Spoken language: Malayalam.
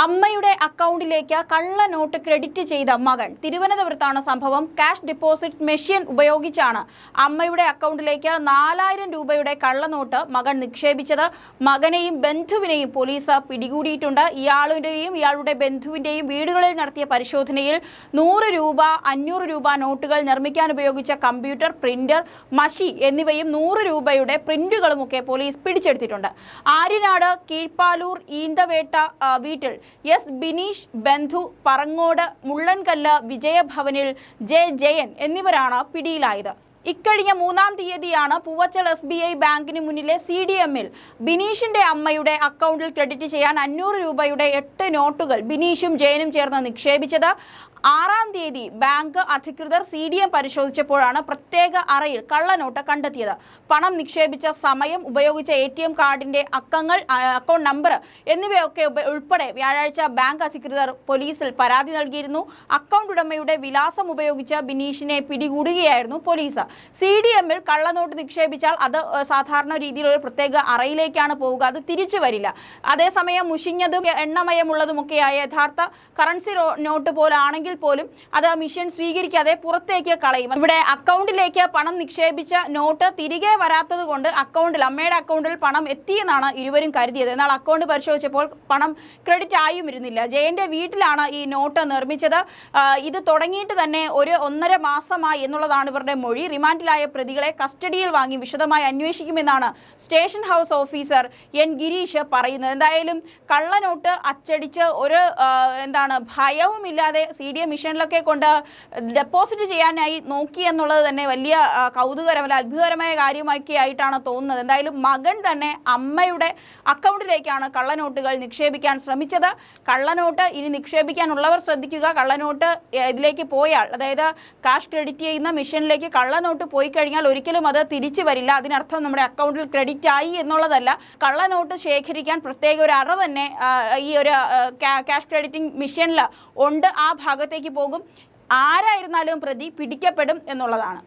അമ്മയുടെ അക്കൗണ്ടിലേക്ക് കള്ള നോട്ട് ക്രെഡിറ്റ് ചെയ്ത മകൻ. തിരുവനന്തപുരത്താണ് സംഭവം. ക്യാഷ് ഡെപ്പോസിറ്റ് മെഷീൻ ഉപയോഗിച്ചാണ് അമ്മയുടെ അക്കൗണ്ടിലേക്ക് 4000 രൂപയുടെ കള്ളനോട്ട് മകൻ നിക്ഷേപിച്ചത്. മകനെയും ബന്ധുവിനെയും പോലീസ് പിടികൂടിയിട്ടുണ്ട്. ഇയാളുടെ ബന്ധുവിന്റെയും വീടുകളിൽ നടത്തിയ പരിശോധനയിൽ 100 രൂപ, 500 രൂപ നോട്ടുകൾ നിർമ്മിക്കാൻ ഉപയോഗിച്ച കമ്പ്യൂട്ടർ, പ്രിന്റർ, മഷി എന്നിവയും 100 രൂപയുടെ പ്രിന്റുകളുമൊക്കെ പോലീസ് പിടിച്ചെടുത്തിട്ടുണ്ട്. ആര്യനാട് കീഴ്പാലൂർ ഈന്തവേട്ട വീട്ടിൽ എസ് ബിനീഷ്, ബന്ധു പറങ്ങോട് മുള്ളൻകല്ല് വിജയഭവനിൽ ജയൻ എന്നിവരാണ് പിടിയിലായത്. ഇക്കഴിഞ്ഞ 3-ാം തീയതിയാണ് പൂവച്ചൽ SBI ബാങ്കിന് മുന്നിലെ CDMൽ ബിനീഷിന്റെ അമ്മയുടെ അക്കൗണ്ടിൽ ക്രെഡിറ്റ് ചെയ്യാൻ 500 രൂപയുടെ 8 നോട്ടുകൾ ബിനീഷും ജയനും ചേർന്ന് നിക്ഷേപിച്ചത്. 6-ാം തീയതി ബാങ്ക് അധികൃതർ CDM പരിശോധിച്ചപ്പോഴാണ് പ്രത്യേക അറയിൽ കള്ളനോട്ട് കണ്ടെത്തിയത്. പണം നിക്ഷേപിച്ച സമയം, ഉപയോഗിച്ച ATM കാർഡിന്റെ അക്കൗണ്ട് നമ്പർ എന്നിവയൊക്കെ ഉൾപ്പെടെ വ്യാഴാഴ്ച ബാങ്ക് അധികൃതർ പോലീസിൽ പരാതി നൽകിയിരുന്നു. അക്കൗണ്ട് ഉടമയുടെ വിലാസം ഉപയോഗിച്ച് ബിനീഷിനെ പിടികൂടുകയായിരുന്നു പോലീസ്. CDMൽ കള്ളനോട്ട് നിക്ഷേപിച്ചാൽ അത് സാധാരണ രീതിയിൽ ഒരു പ്രത്യേക അറയിലേക്കാണ് പോവുക, അത് തിരിച്ചു വരില്ല. അതേസമയം മുഷിഞ്ഞതും എണ്ണമയമുള്ളതുമൊക്കെയായ യഥാർത്ഥ കറൻസി നോട്ട് പോലാണെങ്കിൽ പോലും അത് മിഷൻ സ്വീകരിക്കാതെ പുറത്തേക്ക് കളയും. ഇവിടെ അക്കൗണ്ടിലേക്ക് പണം നിക്ഷേപിച്ച നോട്ട് തിരികെ വരാത്തത് കൊണ്ട് അമ്മയുടെ അക്കൗണ്ടിൽ പണം എത്തിയെന്നാണ് ഇരുവരും കരുതിയത്. എന്നാൽ അക്കൗണ്ട് പരിശോധിച്ചപ്പോൾ പണം ക്രെഡിറ്റ് ആയും ഇരുന്നില്ല. ജയന്റെ വീട്ടിലാണ് ഈ നോട്ട് നിർമ്മിച്ചത്. ഇത് തുടങ്ങിയിട്ട് തന്നെ 1.5 മാസമായി എന്നുള്ളതാണ് ഇവരുടെ മൊഴി. റിമാൻഡിലായ പ്രതികളെ കസ്റ്റഡിയിൽ വാങ്ങി വിശദമായി അന്വേഷിക്കുമെന്നാണ് station house officer N Girish പറയുന്നത്. എന്തായാലും കള്ളനോട്ട് അച്ചടിച്ച് ഒരു ഭയവുമില്ലാതെ CDM മിഷനിലൊക്കെ കൊണ്ട് ഡെപ്പോസിറ്റ് ചെയ്യാനായി നോക്കി എന്നുള്ളത് തന്നെ വലിയ കൗതുകരമല്ല, അത്ഭുതകരമായ കാര്യമൊക്കെ ആയിട്ടാണ് തോന്നുന്നത്. എന്തായാലും മകൻ തന്നെ അമ്മയുടെ അക്കൗണ്ടിലേക്കാണ് കള്ളനോട്ടുകൾ നിക്ഷേപിക്കാൻ ശ്രമിച്ചത്. കള്ളനോട്ട് ഇനി നിക്ഷേപിക്കാനുള്ളവർ ശ്രദ്ധിക്കുക. കള്ളനോട്ട് ഇതിലേക്ക് പോയാൽ, അതായത് കാഷ് ക്രെഡിറ്റ് ചെയ്യുന്ന മിഷനിലേക്ക് കള്ളനോട്ട് പോയി കഴിഞ്ഞാൽ ഒരിക്കലും അത് തിരിച്ചു വരില്ല. അതിനർത്ഥം നമ്മുടെ അക്കൗണ്ടിൽ ക്രെഡിറ്റ് ആയി എന്നുള്ളതല്ല. കള്ളനോട്ട് ശേഖരിക്കാൻ പ്രത്യേക ഒരു അറ തന്നെ ഈ ഒരു ക്യാഷ് ക്രെഡിറ്റിംഗ് മിഷനിൽ ഉണ്ട്. ആ ഭാഗത്തേക്ക് പോകും. ആരായിരുന്നാലും പ്രതി പിടിക്കപ്പെടും എന്നുള്ളതാണ്.